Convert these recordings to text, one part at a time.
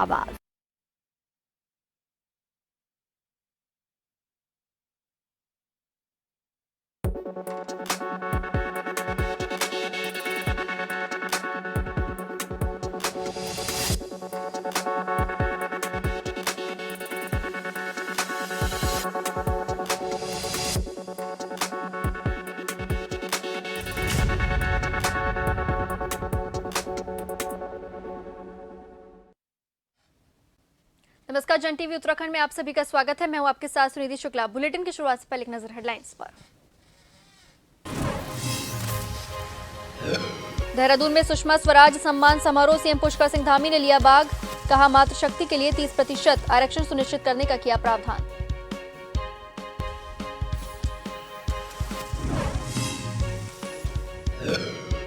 आवाज। नमस्कार, जन टीवी उत्तराखंड में आप सभी का स्वागत है। मैं हूं आपके साथ सुनिधि शुक्ला। बुलेटिन की शुरुआत से पहले एक नजर हेडलाइंस पर। देहरादून में सुषमा स्वराज सम्मान समारोह, सीएम पुष्कर सिंह धामी ने लिया भाग। कहा, मातृशक्ति के लिए 30% आरक्षण सुनिश्चित करने का किया प्रावधान।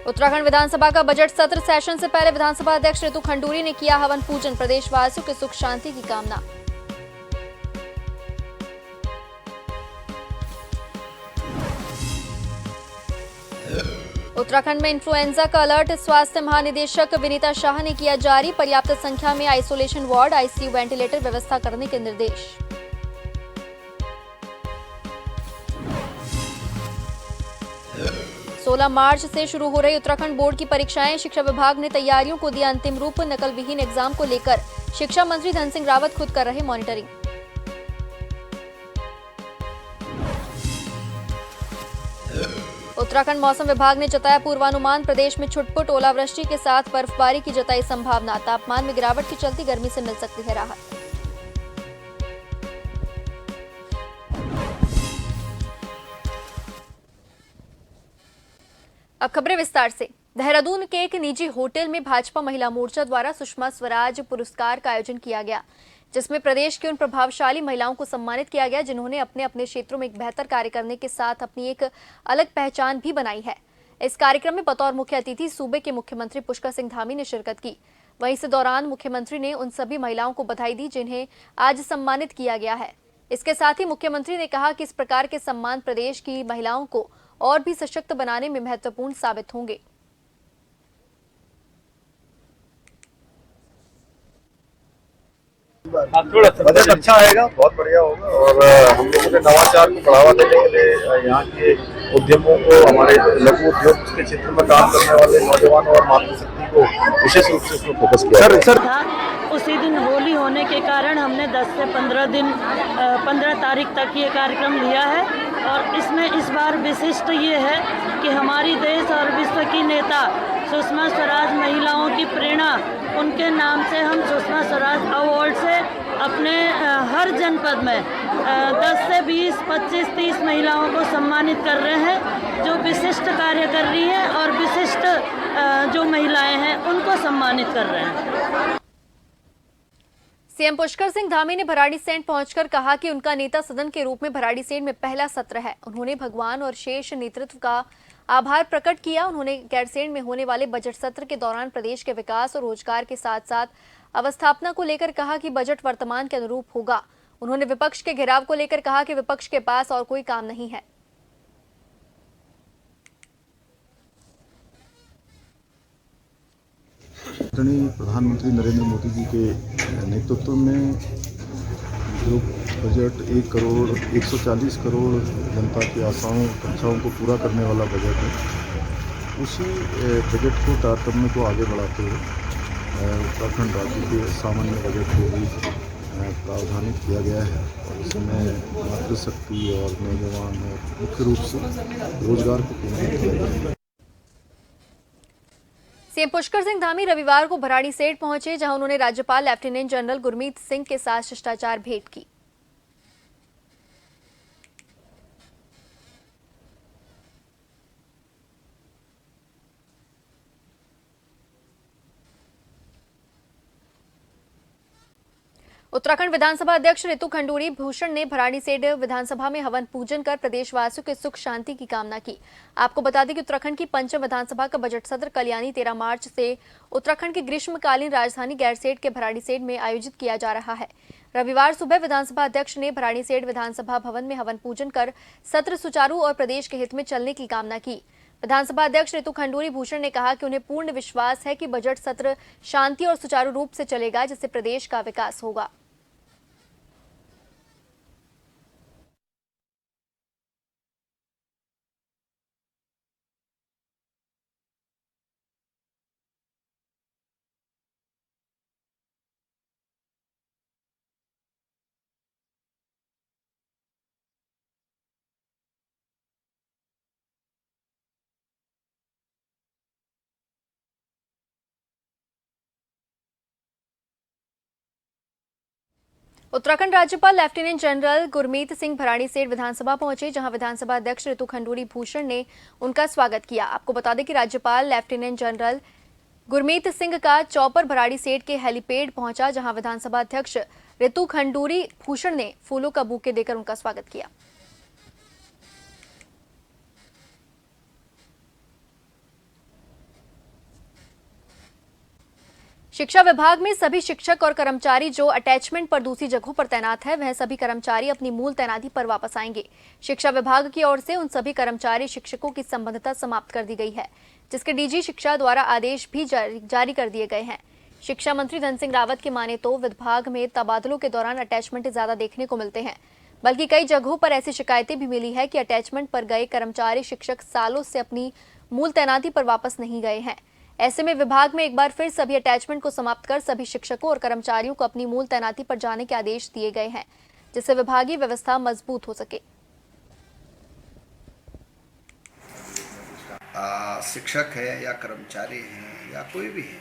उत्तराखंड विधानसभा का बजट सत्र, सेशन से पहले विधानसभा अध्यक्ष रितु खंडूरी ने किया हवन पूजन। प्रदेशवासियों के सुख शांति की कामना। उत्तराखंड में इन्फ्लुएंजा का अलर्ट, स्वास्थ्य महानिदेशक विनीता शाह ने किया जारी। पर्याप्त संख्या में आइसोलेशन वार्ड, आईसीयू वेंटिलेटर व्यवस्था करने के निर्देश। 16 मार्च से शुरू हो रही उत्तराखंड बोर्ड की परीक्षाएं, शिक्षा विभाग ने तैयारियों को दिया अंतिम रूप। नकल विहीन एग्जाम को लेकर शिक्षा मंत्री धन सिंह रावत खुद कर रहे मॉनिटरिंग। उत्तराखंड मौसम विभाग ने जताया पूर्वानुमान, प्रदेश में छुटपुट ओलावृष्टि के साथ बर्फबारी की जताई संभावना। तापमान में गिरावट की चलती गर्मी से मिल सकती है राहत। अब खबरें विस्तार से। देहरादून के एक निजी होटल में भाजपा महिला मोर्चा द्वारा सुषमा स्वराज पुरस्कार का आयोजन किया गया, जिसमें प्रदेश की उन प्रभावशाली महिलाओं को सम्मानित किया गया जिन्होंने अपने अपने क्षेत्रों में एक बेहतर कार्य करने के साथ अपनी एक अलग पहचान भी बनाई है। इस कार्यक्रम में बतौर मुख्य अतिथि सूबे के मुख्यमंत्री पुष्कर सिंह धामी ने शिरकत की। वहीं इस दौरान मुख्यमंत्री ने उन सभी महिलाओं को बधाई दी जिन्हें आज सम्मानित किया गया है। इसके साथ ही मुख्यमंत्री ने कहा कि इस प्रकार के सम्मान प्रदेश की महिलाओं को और भी सशक्त बनाने में महत्वपूर्ण साबित होंगे। बजट अच्छा आएगा, बहुत बढ़िया होगा और हम लोगों के नवाचार को बढ़ावा देने के लिए यहाँ के उद्यमों को, हमारे लघु उद्योग के क्षेत्र में काम करने वाले नौजवान और मातृशक्ति को विशेष रूप से इसमें फोकस किया। सर उसी दिन होली होने के कारण हमने 10 से 15 तारीख तक ये कार्यक्रम लिया है और इसमें इस बार विशिष्ट ये है कि हमारी देश और विश्व की नेता सुषमा स्वराज महिलाओं की प्रेरणा, उनके नाम से हम सुषमा स्वराज अवार्ड से अपने हर जनपद में 10 से 20, 25, 30 महिलाओं को सम्मानित कर रहे हैं जो विशिष्ट कार्य कर रही हैं और विशिष्ट जो महिलाएं हैं उनको सम्मानित कर रहे हैं। सीएम पुष्कर सिंह धामी ने भराड़ीसैंण पहुंचकर कहा कि उनका नेता सदन के रूप में भराड़ीसैंण में पहला सत्र है। उन्होंने भगवान और शेष नेतृत्व का आभार प्रकट किया। उन्होंने गैरसैंण में होने वाले बजट सत्र के दौरान प्रदेश के विकास और रोजगार के साथ साथ अवस्थापना को लेकर कहा कि बजट वर्तमान के अनुरूप होगा। उन्होंने विपक्ष के घेराव को लेकर कहा कि विपक्ष के पास और कोई काम नहीं है। प्रधानमंत्री नरेंद्र मोदी जी के नेतृत्व में जो बजट 140 करोड़ जनता की आशाओं आकांक्षाओं को पूरा करने वाला बजट है, उसी बजट को तारतम्य को आगे बढ़ाते हुए उत्तराखंड राज्य के सामान्य बजट को भी प्रावधानित किया गया है और इसमें मातृशक्ति और नौजवान मुख्य रूप से रोजगार को केंद्रित किया गया है। सीएम पुष्कर सिंह धामी रविवार को भराड़ीसैंण पहुंचे, जहां उन्होंने राज्यपाल लेफ्टिनेंट जनरल गुरमीत सिंह के साथ शिष्टाचार भेंट की। उत्तराखंड विधानसभा अध्यक्ष रितु खंडूरी भूषण ने भराड़ीसैंण विधानसभा में हवन पूजन कर प्रदेशवासियों के सुख शांति की कामना की। आपको बता दें कि उत्तराखंड की पंचम विधानसभा का बजट सत्र कल यानी 13 मार्च से उत्तराखंड की ग्रीष्मकालीन राजधानी गैरसैंण के भराड़ीसैंण में आयोजित किया जा रहा है। रविवार सुबह विधानसभा अध्यक्ष ने भराड़ीसैंण विधानसभा भवन में हवन पूजन कर सत्र सुचारू और प्रदेश के हित में चलने की कामना की। विधानसभा अध्यक्ष ऋतु खंडूरी भूषण ने कहा कि उन्हें पूर्ण विश्वास है कि बजट सत्र शांति और सुचारू रूप से चलेगा, जिससे प्रदेश का विकास होगा। उत्तराखंड राज्यपाल लेफ्टिनेंट जनरल गुरमीत सिंह भराड़ी सेठ विधानसभा पहुंचे, जहां विधानसभा अध्यक्ष ऋतु खंडूरी भूषण ने उनका स्वागत किया। आपको बता दें कि राज्यपाल लेफ्टिनेंट जनरल गुरमीत सिंह का चौपर भराड़ी सेठ के हेलीपैड पहुंचा, जहां विधानसभा अध्यक्ष ऋतु खंडूरी भूषण ने फूलों का बुके देकर उनका स्वागत किया। शिक्षा विभाग में सभी शिक्षक और कर्मचारी जो अटैचमेंट पर दूसरी जगहों पर तैनात है, वह सभी कर्मचारी अपनी मूल तैनाती पर वापस आएंगे। शिक्षा विभाग की ओर से उन सभी कर्मचारी शिक्षकों की संबद्धता समाप्त कर दी गई है, जिसके डीजी शिक्षा द्वारा आदेश भी जारी कर दिए गए हैं। शिक्षा मंत्री धन सिंह रावत की माने तो विभाग में तबादलों के दौरान अटैचमेंट ज्यादा देखने को मिलते हैं, बल्कि कई जगहों पर ऐसी शिकायतें भी मिली है कि अटैचमेंट पर गए कर्मचारी शिक्षक सालों से अपनी मूल तैनाती पर वापस नहीं गए हैं। ऐसे में विभाग में एक बार फिर सभी अटैचमेंट को समाप्त कर सभी शिक्षकों और कर्मचारियों को अपनी मूल तैनाती पर जाने के आदेश दिए गए हैं, जिससे विभागीय व्यवस्था मजबूत हो सके। शिक्षक है या कर्मचारी हैं या कोई भी है,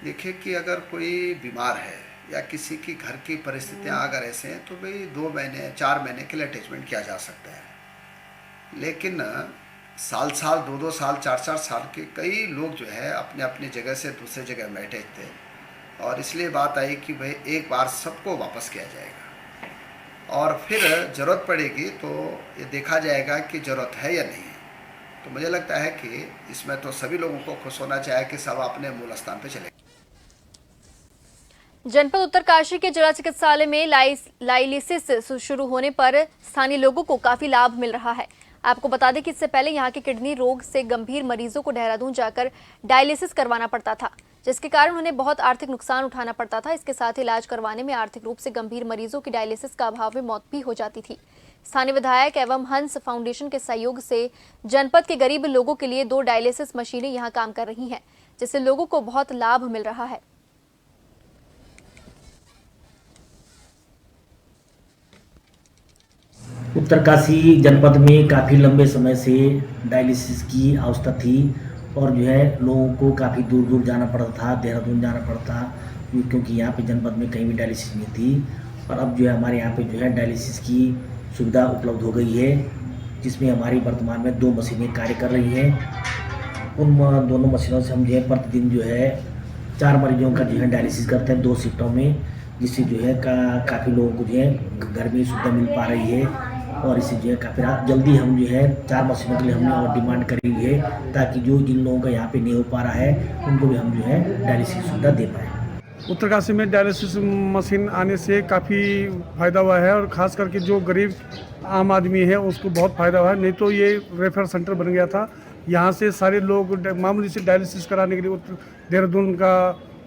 देखिए कि अगर कोई बीमार है या किसी की घर की परिस्थितियां अगर ऐसे हैं तो भाई 2 महीने 4 महीने के लिए अटैचमेंट किया जा सकता है। लेकिन साल 2-2 साल 4-4 साल के कई लोग जो है अपने अपनी जगह से दूसरे जगह में अटैच थे, और इसलिए बात आई कि भाई एक बार सबको वापस किया जाएगा और फिर ज़रूरत पड़ेगी तो ये देखा जाएगा कि ज़रूरत है या नहीं है। तो मुझे लगता है कि इसमें तो सभी लोगों को खुश होना चाहिए कि सब अपने मूल स्थान पे चले। जनपद उत्तरकाशी के जिला चिकित्सालय में डायलिसिस शुरू होने पर स्थानीय लोगों को काफी लाभ मिल रहा है। आपको बता दें कि इससे पहले यहां के किडनी रोग से गंभीर मरीजों को देहरादून जाकर डायलिसिस करवाना पड़ता था, जिसके कारण उन्हें बहुत आर्थिक नुकसान उठाना पड़ता था। इसके साथ ही इलाज करवाने में आर्थिक रूप से गंभीर मरीजों की डायलिसिस का अभाव में मौत भी हो जाती थी। स्थानीय विधायक एवं हंस फाउंडेशन के सहयोग से जनपद के गरीब लोगों के लिए 2 डायलिसिस मशीनें यहां काम कर रही हैं, जिससे लोगों को बहुत लाभ मिल रहा है। उत्तरकाशी जनपद में काफ़ी लंबे समय से डायलिसिस की आवश्यकता थी और जो है लोगों को काफ़ी दूर दूर जाना पड़ता था, देहरादून जाना पड़ता, क्योंकि यहाँ पे जनपद में कहीं भी डायलिसिस नहीं थी। और अब जो है हमारे यहाँ पे जो है डायलिसिस की सुविधा उपलब्ध हो गई है, जिसमें हमारी वर्तमान में 2 मशीनें कार्य कर रही हैं। उन दोनों मशीनों से हम जो है प्रतिदिन जो है 4 मरीजों का जो है डायलिसिस करते हैं 2 शिफ्टों में, जिससे जो है काफ़ी लोगों को जो है घर में सुविधा मिल पा रही है। और इसे जो है काफ़ी जल्दी हम जो है 4 मशीनों के लिए हमने और डिमांड करी हुई है, ताकि जिन लोगों का यहाँ पे नहीं हो पा रहा है उनको भी हम जो है डायलिसिस सुविधा दे पाएँ। उत्तरकाशी में डायलिसिस मशीन आने से काफ़ी फ़ायदा हुआ है और ख़ास करके जो गरीब आम आदमी है उसको बहुत फ़ायदा हुआ है। नहीं तो ये रेफर सेंटर बन गया था, यहाँ से सारे लोग मामूली से डायलिसिस कराने के लिए देहरादून का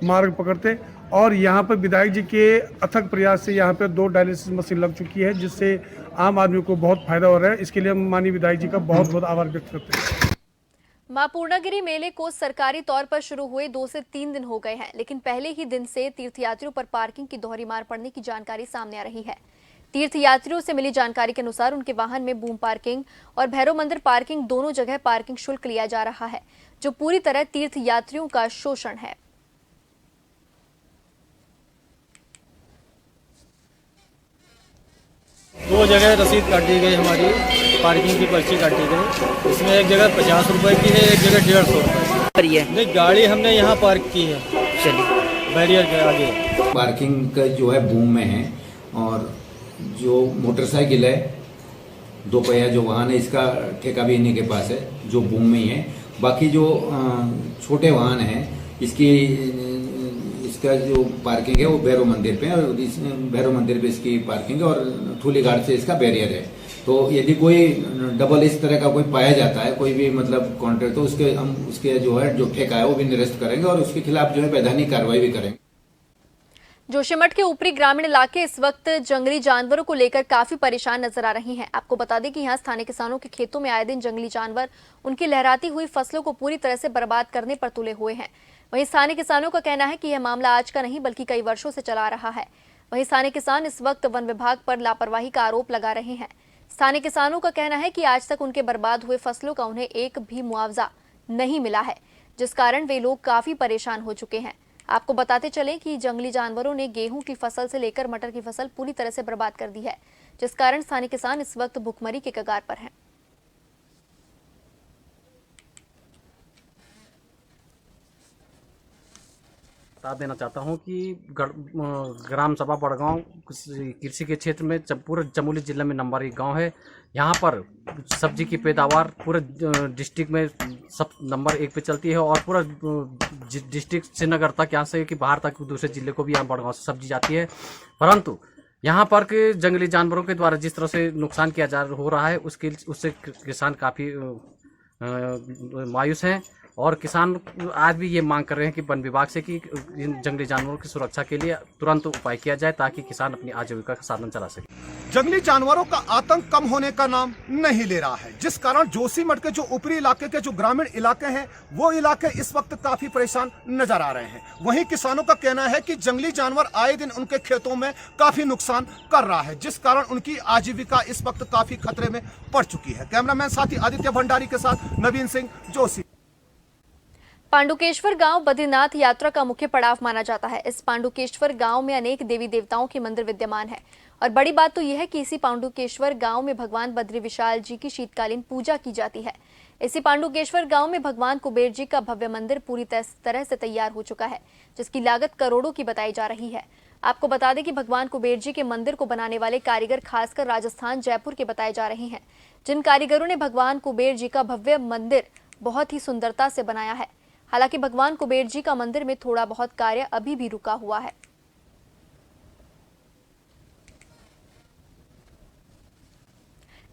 मार्ग पकड़ते, और यहाँ पर विधायक जी के अथक प्रयास से यहाँ पे 2 डायलिसिस मशीन लग चुकी है, जिससे आम आदमी को बहुत फायदा हो रहा है। इसके लिए हम माननीय विधायक जी का बहुत बहुत आभार व्यक्त करते हैं। मां पूर्णागिरी मेले को सरकारी तौर पर शुरू हुए 2 से 3 दिन हो गए हैं, लेकिन पहले ही दिन से तीर्थयात्रियों पर पार्किंग की दोहरी मार पड़ने की जानकारी सामने आ रही है। तीर्थयात्रियों से मिली जानकारी के अनुसार उनके वाहन में बूम पार्किंग और भैरव मंदिर पार्किंग दोनों जगह पार्किंग शुल्क लिया जा रहा है, जो पूरी तरह तीर्थयात्रियों का शोषण है। दो जगह रसीद काट दी गई, हमारी पार्किंग की पर्ची काट दी गई। इसमें एक जगह 50 रुपए की है, एक जगह 150 रुपए की है। नहीं, गाड़ी हमने यहाँ पार्क की है, चलिए बैरियर के आगे। पार्किंग का जो है बूम में है, और जो मोटरसाइकिल है 2 पहिया जो वाहन है इसका ठेका भी इन्हीं के पास है, जो बूम में ही है। बाकी जो छोटे वाहन हैं इसका जो पार्किंग है वो भैरव मंदिर पे है, और इस भैरव मंदिर पे इसकी पार्किंग है और थूली घाट से इसका बैरियर है। तो यदि कोई डबल इस तरह का कोई पाया जाता है, कोई भी मतलब कॉन्ट्रैक्ट, तो उसके हम उसके जो ठेका है वो भी निरस्त करेंगे और उसके खिलाफ जो है वैधानिक कार्रवाई भी करेंगे। जोशीमठ के ऊपरी ग्रामीण इलाके इस वक्त जंगली जानवरों को लेकर काफी परेशान नजर आ रही हैं। आपको बता दें कि यहां स्थानीय किसानों के खेतों में आए दिन जंगली जानवर उनकी लहराती हुई फसलों को पूरी तरह से बर्बाद करने पर तुले हुए हैं। वहीं स्थानीय किसानों का कहना है कि यह मामला आज का नहीं बल्कि कई वर्षों से चला रहा है। वहीं स्थानीय किसान इस वक्त वन विभाग पर लापरवाही का आरोप लगा रहे हैं। स्थानीय किसानों का कहना है कि आज तक उनके बर्बाद हुए फसलों का उन्हें एक भी मुआवजा नहीं मिला है, जिस कारण वे लोग काफी परेशान हो चुके हैं। आपको बताते चलें कि जंगली जानवरों ने गेहूं की फसल से लेकर मटर की फसल पूरी तरह से बर्बाद कर दी है, जिस कारण स्थानीय किसान इस वक्त भुखमरी के कगार पर हैं। बता देना चाहता हूं कि ग्राम सभा बड़गांव कृषि के क्षेत्र में पूरे चमोली जिले में नंबर 1 गांव है। यहां पर सब्जी की पैदावार पूरे डिस्ट्रिक्ट में सब नंबर 1 पे चलती है और पूरा डिस्ट्रिक्ट श्रीनगर तक, यहाँ से कि बाहर तक दूसरे जिले को भी यहाँ बड़गांव से सब्जी जाती है। परंतु यहाँ पर के जंगली जानवरों के द्वारा जिस तरह से नुकसान किया हो रहा है उससे किसान काफ़ी मायूस हैं और किसान आज भी ये मांग कर रहे हैं कि वन विभाग से कि इन जंगली जानवरों की सुरक्षा के लिए तुरंत उपाय किया जाए ताकि किसान अपनी आजीविका का साधन चला सके। जंगली जानवरों का आतंक कम होने का नाम नहीं ले रहा है, जिस कारण जोशीमठ के जो ऊपरी इलाके के जो ग्रामीण इलाके हैं वो इलाके इस वक्त काफी परेशान नजर आ रहे हैं। वहीं किसानों का कहना है कि जंगली जानवर आए दिन उनके खेतों में काफी नुकसान कर रहा है, जिस कारण उनकी आजीविका इस वक्त काफी खतरे में पड़ चुकी है। कैमरामैन साथी आदित्य भंडारी के साथ नवीन सिंह, जोशी। पांडुकेश्वर गांव बद्रीनाथ यात्रा का मुख्य पड़ाव माना जाता है। इस पांडुकेश्वर गांव में अनेक देवी देवताओं के मंदिर विद्यमान है और बड़ी बात तो यह है कि इसी पांडुकेश्वर गांव में भगवान बद्री विशाल जी की शीतकालीन पूजा की जाती है। इसी पांडुकेश्वर गांव में भगवान कुबेर जी का भव्य मंदिर पूरी तरह से तैयार हो चुका है, जिसकी लागत करोड़ों की बताई जा रही है। आपको बता दें कि भगवान कुबेर जी के मंदिर को बनाने वाले कारीगर खासकर राजस्थान जयपुर के बताए जा रहे हैं, जिन कारीगरों ने भगवान कुबेर जी का भव्य मंदिर बहुत ही सुंदरता से बनाया है। हालांकि भगवान कुबेर जी का मंदिर में थोड़ा बहुत कार्य अभी भी रुका हुआ है।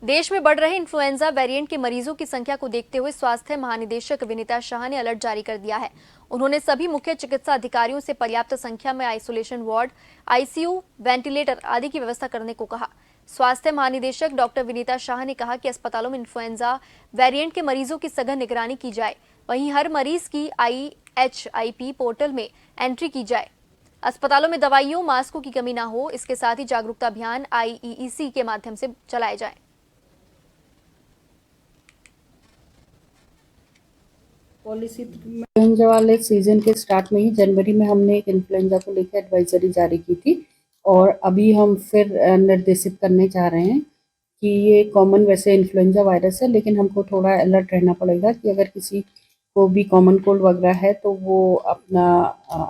देश में बढ़ रहे इन्फ्लुएंजा वेरिएंट के मरीजों की संख्या को देखते हुए स्वास्थ्य महानिदेशक विनीता शाह ने अलर्ट जारी कर दिया है। उन्होंने सभी मुख्य चिकित्सा अधिकारियों से पर्याप्त संख्या में आइसोलेशन वार्ड, आईसीयू, वेंटिलेटर आदि की व्यवस्था करने को कहा। स्वास्थ्य महानिदेशक डॉक्टर विनीता शाह ने कहा कि अस्पतालों में इन्फ्लुएंजा वेरिएंट के मरीजों की सघन निगरानी की जाए, वहीं हर मरीज की IHIP पोर्टल में एंट्री की जाए। अस्पतालों में दवाइयों, मास्कों की कमी ना हो, इसके साथ ही जागरूकता अभियान IEEC के माध्यम से चलाए जाएं। पॉलिसी इन्फ्लुएंजा वाले सीजन के स्टार्ट में ही जनवरी में हमने एक इन्फ्लुएंजा को लेकर एडवाइजरी जारी की थी और अभी हम फिर निर्देशित करने जा रहे हैं कि ये कॉमन वैसे इन्फ्लुएंजा वायरस है, लेकिन हमको थोड़ा अलर्ट रहना पड़ेगा कि अगर किसी को भी कॉमन कोल्ड वगैरह है तो वो अपना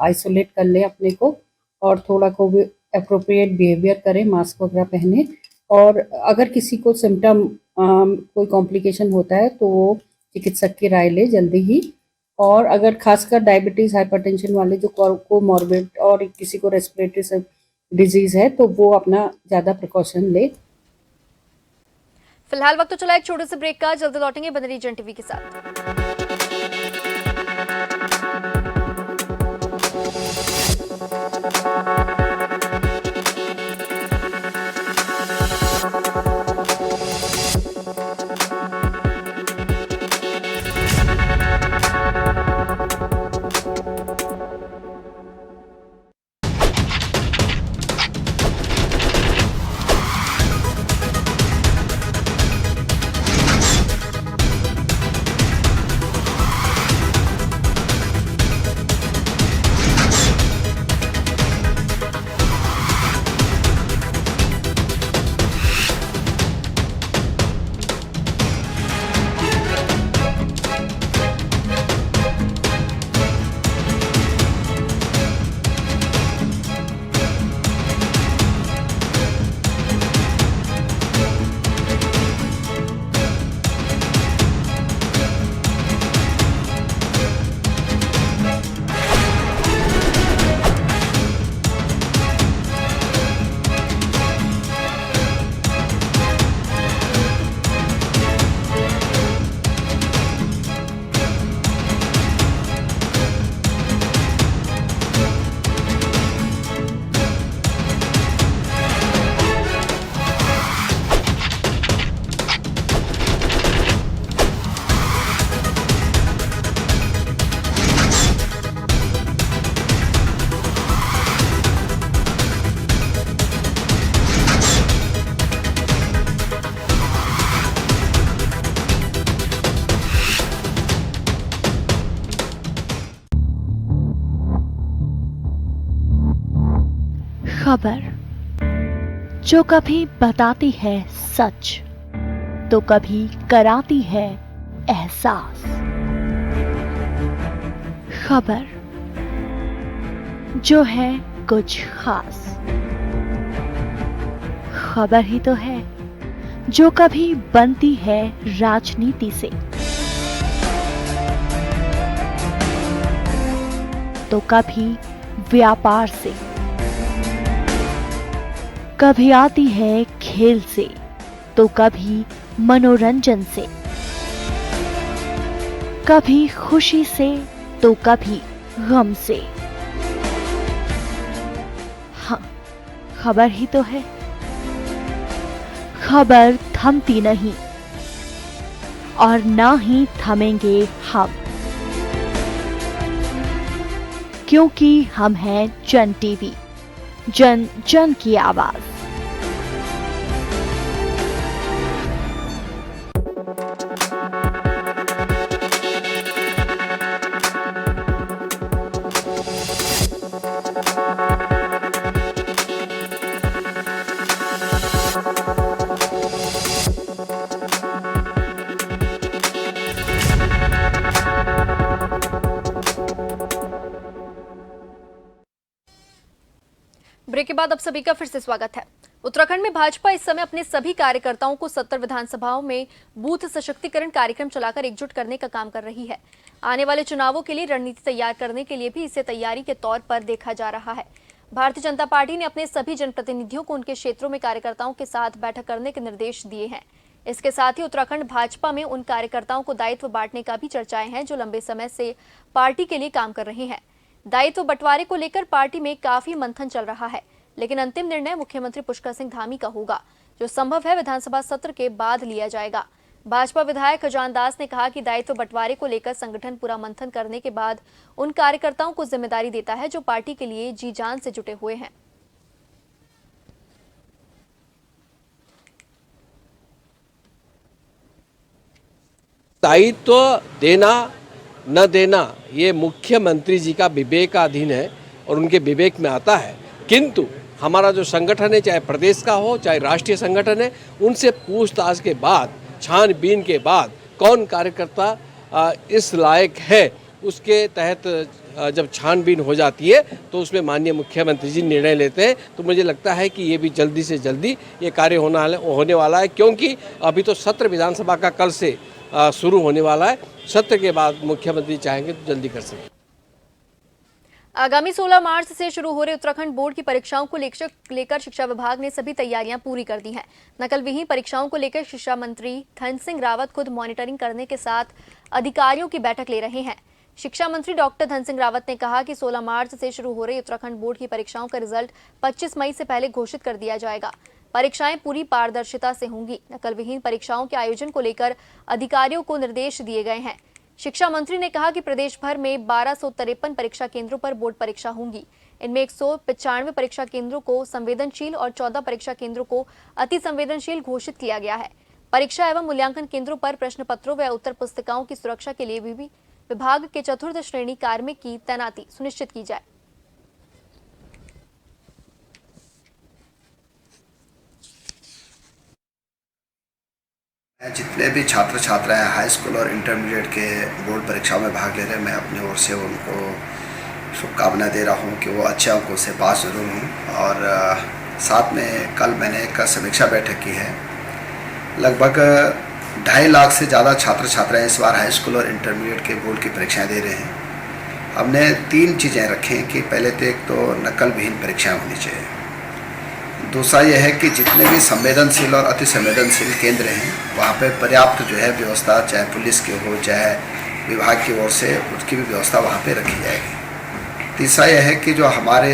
आइसोलेट कर ले अपने को और थोड़ा कोविड अप्रोप्रिएट बिहेवियर करें, मास्क वगैरह पहने। और अगर किसी को सिम्टम कोई कॉम्प्लिकेशन होता है तो वो चिकित्सक की राय ले जल्दी ही। और अगर खासकर डायबिटीज़, हाइपरटेंशन वाले जो कोमॉर्बिड और किसी को रेस्पिरेटरी डिजीज़ है तो वो अपना ज़्यादा प्रिकॉशन ले। फिलहाल वक्त तो चला एक छोटे से ब्रेक का, जल्दी लौटेंगे बने रहिए जन टीवी के साथ। खबर जो कभी बताती है सच तो कभी कराती है एहसास। खबर जो है कुछ खास। खबर ही तो है जो कभी बनती है राजनीति से तो कभी व्यापार से, कभी आती है खेल से तो कभी मनोरंजन से, कभी खुशी से तो कभी गम से। हाँ, खबर ही तो है। खबर थमती नहीं और ना ही थमेंगे हम, क्योंकि हम हैं जन टीवी, जन जन की आवाज। ब्रेक के बाद आप सभी का फिर से स्वागत है। उत्तराखंड में भाजपा इस समय अपने सभी कार्यकर्ताओं को 70 विधानसभाओं में बूथ सशक्तिकरण कार्यक्रम चलाकर एकजुट करने का काम कर रही है। आने वाले चुनावों के लिए रणनीति तैयार करने के लिए भी इसे तैयारी के तौर पर देखा जा रहा है। भारतीय जनता पार्टी ने अपने सभी जनप्रतिनिधियों को उनके क्षेत्रों में कार्यकर्ताओं के साथ बैठक करने के निर्देश दिए हैं। इसके साथ ही उत्तराखंड भाजपा में उन कार्यकर्ताओं को दायित्व बांटने का भी चर्चाएं हैं जो लंबे समय से पार्टी के लिए काम कर रहे हैं। दायित्व बंटवारे को लेकर पार्टी में काफी मंथन चल रहा है, लेकिन अंतिम निर्णय मुख्यमंत्री पुष्कर सिंह धामी का होगा, जो संभव है विधानसभा सत्र के बाद लिया जाएगा। भाजपा विधायक खजान दास ने कहा कि दायित्व बंटवारे को लेकर संगठन पूरा मंथन करने के बाद उन कार्यकर्ताओं को जिम्मेदारी देता है जो पार्टी के लिए जी जान से जुटे हुए हैं। दायित्व देना न देना ये मुख्यमंत्री जी का विवेकाधीन है और उनके विवेक में आता है, किंतु हमारा जो संगठन है, चाहे प्रदेश का हो चाहे राष्ट्रीय संगठन है, उनसे पूछताछ के बाद, छानबीन के बाद कौन कार्यकर्ता इस लायक है, उसके तहत जब छानबीन हो जाती है तो उसमें माननीय मुख्यमंत्री जी निर्णय लेते हैं। तो मुझे लगता है कि ये भी जल्दी से जल्दी ये कार्य होने वाला है, क्योंकि अभी तो सत्र विधानसभा का कल से शुरू होने वाला है। सत्र के बाद मुख्यमंत्री चाहेंगे तो जल्दी कर सकें। आगामी 16 मार्च से शुरू हो रहे उत्तराखंड बोर्ड की परीक्षाओं को लेकर शिक्षा विभाग ने सभी तैयारियां पूरी कर दी हैं। नकल विहीन परीक्षाओं को लेकर शिक्षा मंत्री धन सिंह रावत खुद मॉनिटरिंग करने के साथ अधिकारियों की बैठक ले रहे हैं। शिक्षा मंत्री डॉक्टर धन सिंह रावत ने कहा कि 16 मार्च से शुरू हो रही उत्तराखंड बोर्ड की परीक्षाओं का रिजल्ट 25 मई से पहले घोषित कर दिया जाएगा। परीक्षाएं पूरी पारदर्शिता से होंगी। नकल विहीन परीक्षाओं के आयोजन को लेकर अधिकारियों को निर्देश दिए गए हैं। शिक्षा मंत्री ने कहा कि प्रदेश भर में 1253 परीक्षा केंद्रों पर बोर्ड परीक्षा होंगी। इनमें 195 परीक्षा केंद्रों को संवेदनशील और 14 परीक्षा केंद्रों को अति संवेदनशील घोषित किया गया है। परीक्षा एवं मूल्यांकन केंद्रों पर प्रश्न पत्रों व उत्तर पुस्तिकाओं की सुरक्षा के लिए भी विभाग के चतुर्थ श्रेणी कार्मिक की तैनाती सुनिश्चित की जाए। जितने भी छात्र छात्राएं हाई स्कूल और इंटरमीडिएट के बोर्ड परीक्षाओं में भाग ले रहे हैं, मैं अपनी ओर से उनको शुभकामनाएं दे रहा हूं कि वो अच्छे अंकों से पास जरूर हों। और साथ में कल मैंने एक समीक्षा बैठक की है। लगभग 2.5 लाख से ज़्यादा छात्र छात्राएं इस बार हाई स्कूल और इंटरमीडिएट के बोर्ड की परीक्षाएँ दे रहे हैं। हमने 3 चीज़ें रखी हैं कि पहले तो एक तो नकल विहीन परीक्षाएँ होनी चाहिए, दूसरा यह है कि जितने भी संवेदनशील और अति संवेदनशील केंद्र हैं वहाँ पे पर्याप्त जो है व्यवस्था, चाहे पुलिस की हो चाहे विभाग की ओर से, उसकी भी व्यवस्था वहाँ पे रखी जाएगी। तीसरा यह है कि जो हमारे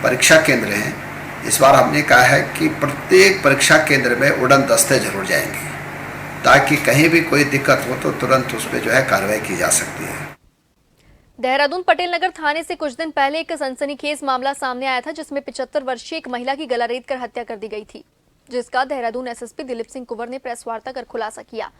परीक्षा केंद्र हैं, इस बार हमने कहा है कि प्रत्येक परीक्षा केंद्र में उड़न दस्ते जरूर जाएंगे, ताकि कहीं भी कोई दिक्कत हो तो तुरंत उस पर जो है कार्रवाई की जा सकती है। देहरादून पटेल नगर थाने से कुछ दिन पहले एक सनसनीखेज मामला सामने आया था, जिसमें 75 वर्षीय एक महिला की गला रेत कर हत्या कर दी गई थी, जिसका देहरादून एसएसपी दिलीप सिंह कुंवर ने प्रेस वार्ता कर खुलासा किया।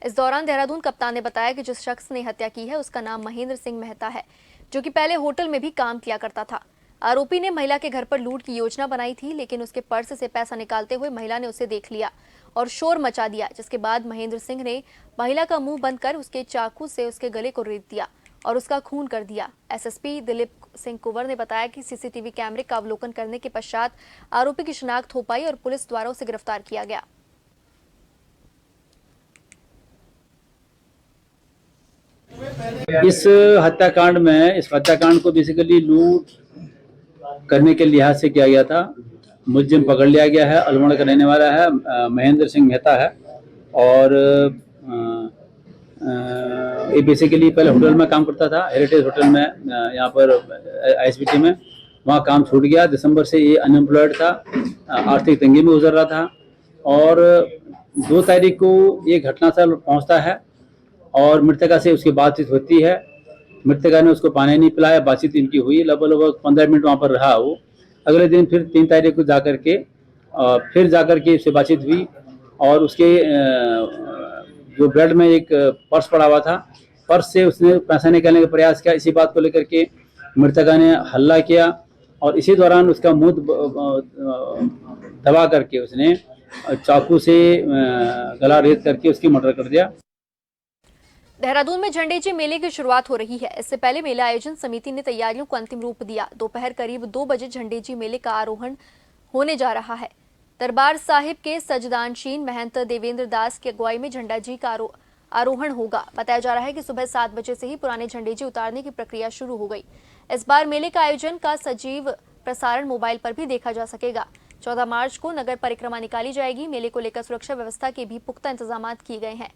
इस दौरान देहरादून कप्तान ने बताया कि जिस शख्स ने हत्या की है उसका नाम महेंद्र सिंह मेहता है, जो कि पहले होटल में भी काम किया करता था। आरोपी ने महिला के घर पर लूट की योजना बनाई थी, लेकिन उसके पर्स से पैसा निकालते हुए महिला ने उसे देख लिया और शोर मचा दिया, जिसके बाद महेंद्र सिंह ने महिला का मुंह बंद कर उसके चाकू से उसके गले को रेत दिया और उसका खून कर दिया। एसएसपी दिलीप सिंह कुंवर ने बताया कि सीसीटीवी कैमरे का अवलोकन करने के पश्चात आरोपी की शिनाख्त हो पाई और पुलिस द्वारा उसे गिरफ्तार किया गया। इस हत्याकांड को बेसिकली लूट करने के लिहाज से किया गया था। मुलजिम पकड़ लिया गया है, अल्मोड़ा का रहने वाला है, महेंद्र सिंह मेहता है और ये बेसिकली पहले होटल में काम करता था, हेरिटेज होटल में, यहाँ पर आईएसबीटी में। वहाँ काम छूट गया, दिसंबर से ये अनएम्प्लॉयड था, आर्थिक तंगी में गुजर रहा था और 2 तारीख को ये घटनास्थल पहुँचता है और मृतका से उसकी बातचीत होती है। मृतका ने उसको पानी नहीं पिलाया, बातचीत इनकी हुई, लगभग 15 मिनट वहाँ पर रहा वो। अगले दिन फिर 3 तारीख को जाकर के उससे बातचीत हुई और उसके जो बेड में एक पर्स पड़ा हुआ था, पर्स से उसने पैसा निकालने का प्रयास किया। इसी बात को लेकर के मृतका ने हल्ला किया और इसी दौरान उसका मुंह दबा करके उसने चाकू से गला रेत करके उसकी मर्डर कर दिया। देहरादून में झंडेजी मेले की शुरुआत हो रही है। इससे पहले मेला आयोजन समिति ने तैयारियों को अंतिम रूप दिया। दोपहर करीब 2 बजे झंडेजी मेले का आरोहण होने जा रहा है। दरबार साहिब के सजदानशीन महंत देवेंद्र दास की अगुवाई में झंडाजी का आरोहण होगा। बताया जा रहा है कि सुबह 7 बजे से ही पुराने झंडेजी उतारने की प्रक्रिया शुरू हो गई। इस बार मेले का आयोजन का सजीव प्रसारण मोबाइल पर भी देखा जा सकेगा। 14 मार्च को नगर परिक्रमा निकाली जाएगी। मेले को लेकर सुरक्षा व्यवस्था के भी पुख्ता इंतजाम किए गए हैं।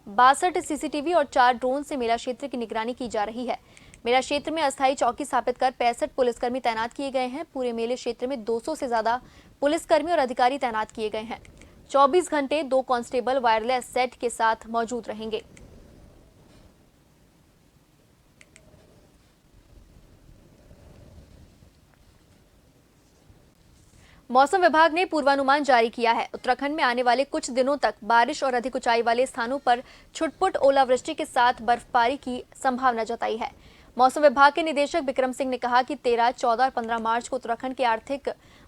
62 सीसीटीवी और 4 ड्रोन से मेला क्षेत्र की निगरानी की जा रही है। मेला क्षेत्र में अस्थायी चौकी स्थापित कर 65 पुलिसकर्मी तैनात किए गए हैं। पूरे मेले क्षेत्र में 200 से ज्यादा पुलिसकर्मी और अधिकारी तैनात किए गए हैं। 24 घंटे 2 कांस्टेबल वायरलेस सेट के साथ मौजूद रहेंगे। मौसम विभाग ने पूर्वानुमान जारी किया है। उत्तराखंड में आने वाले कुछ दिनों तक बारिश और अधिक ऊंचाई वाले स्थानों पर छुटपुट ओलावृष्टि के साथ बर्फबारी की संभावना जताई है। मौसम विभाग के निदेशक विक्रम सिंह ने कहा कि 13, 14 और 15 मार्च को उत्तराखंड के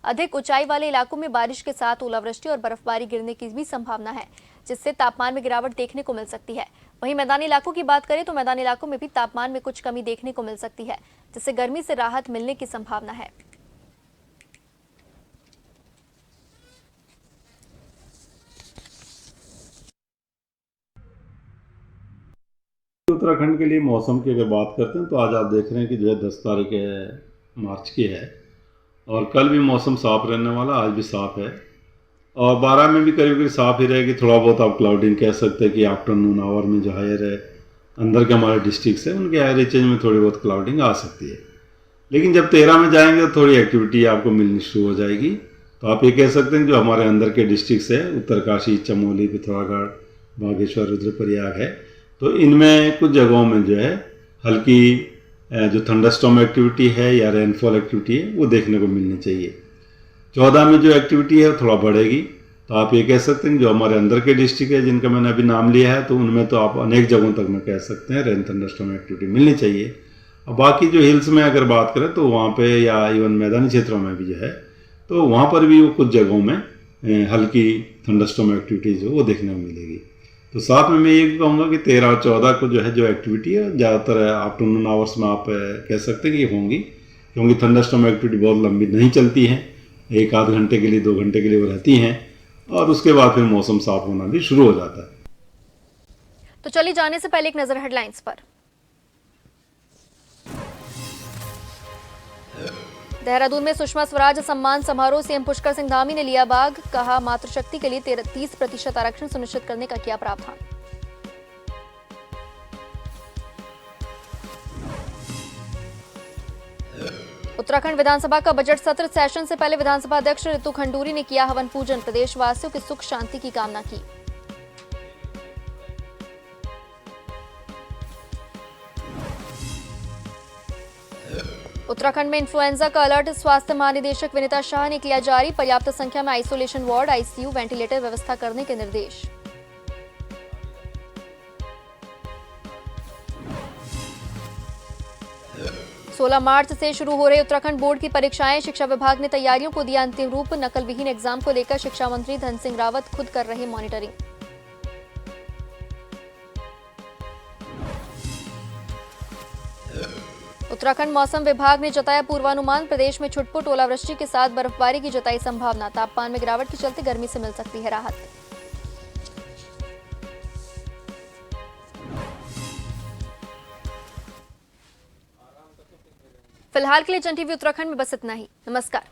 अधिक ऊंचाई वाले इलाकों में बारिश के साथ ओलावृष्टि और बर्फबारी गिरने की भी संभावना है, जिससे तापमान में गिरावट देखने को मिल सकती है। वहीं मैदानी इलाकों की बात करें तो मैदानी इलाकों में भी तापमान में कुछ कमी देखने को मिल सकती है, जिससे गर्मी से राहत मिलने की संभावना है। उत्तराखंड के लिए मौसम की अगर बात करते हैं तो आज आप देख रहे हैं कि जो है 10 तारीख मार्च की है और कल भी मौसम साफ रहने वाला, आज भी साफ है और 12 में भी करीब करीब साफ ही रहेगी। थोड़ा बहुत आप क्लाउडिंग कह सकते हैं कि आफ्टरनून आवर में जो हायर है अंदर के हमारे डिस्ट्रिक्ट है उनके हायर रीचेज में थोड़ी बहुत क्लाउडिंग आ सकती है। लेकिन जब 13 में जाएंगे तो थोड़ी एक्टिविटी आपको मिलनी शुरू हो जाएगी। तो आप ये कह सकते हैं जो हमारे अंदर के डिस्ट्रिक्ट है, उत्तरकाशी, चमोली, पिथौरागढ़, बागेश्वर, रुद्रप्रयाग है, तो इनमें कुछ जगहों में जो है हल्की जो थंडरस्टॉर्म एक्टिविटी है या रेनफॉल एक्टिविटी है वो देखने को मिलनी चाहिए। 14 में जो एक्टिविटी है वो थोड़ा बढ़ेगी। तो आप ये कह सकते हैं जो हमारे अंदर के डिस्ट्रिक्ट है जिनका मैंने अभी नाम लिया है तो उनमें तो आप अनेक जगहों तक में कह सकते हैं रेन थंडरस्टॉर्म एक्टिविटी मिलनी चाहिए। और बाकी जो हिल्स में अगर बात करें तो वहाँ पे या इवन मैदानी क्षेत्रों में भी जो है तो वहाँ पर भी वो कुछ जगहों में हल्की थंडरस्टॉर्म एक्टिविटीज वो देखने को मिलेगी। तो साथ में मैं ये भी कहूँगा कि 13 और 14 को जो है जो एक्टिविटी है ज़्यादातर आफ्टरनून आवर्स में आप कह सकते हैं कि होंगी, क्योंकि थंडरस्टॉर्म एक्टिविटी बहुत लंबी नहीं चलती हैं, 1-8 घंटे के लिए 2 घंटे के लिए वो रहती हैं और उसके बाद फिर मौसम साफ होना भी शुरू हो जाता है। तो चलिए जाने से पहले एक नजर हेडलाइंस पर। देहरादून में सुषमा स्वराज सम्मान समारोह, सीएम पुष्कर सिंह धामी ने लिया भाग, कहा मातृशक्ति के लिए 30% आरक्षण सुनिश्चित करने का किया प्रावधान। उत्तराखंड विधानसभा का बजट सत्र, सेशन से पहले विधानसभा अध्यक्ष ऋतु खंडूरी ने किया हवन पूजन, प्रदेशवासियों की सुख शांति की कामना की। उत्तराखंड में इन्फ्लुएंजा का अलर्ट, स्वास्थ्य महानिदेशक विनीता शाह ने किया जारी, पर्याप्त संख्या में आइसोलेशन वार्ड, आईसीयू, वेंटिलेटर व्यवस्था करने के निर्देश। 16 मार्च से शुरू हो रहे उत्तराखंड बोर्ड की परीक्षाएं, शिक्षा विभाग ने तैयारियों को दिया अंतिम रूप। नकल विहीन एग्जाम को लेकर शिक्षा मंत्री धन सिंह रावत खुद कर रहे मॉनिटरिंग। उत्तराखंड मौसम विभाग ने जताया पूर्वानुमान, प्रदेश में छुटपुट ओलावृष्टि के साथ बर्फबारी की जताई संभावना। तापमान में गिरावट के चलते गर्मी से मिल सकती है राहत। फिलहाल के लिए जन टीवी उत्तराखंड में बस इतना ही। नमस्कार।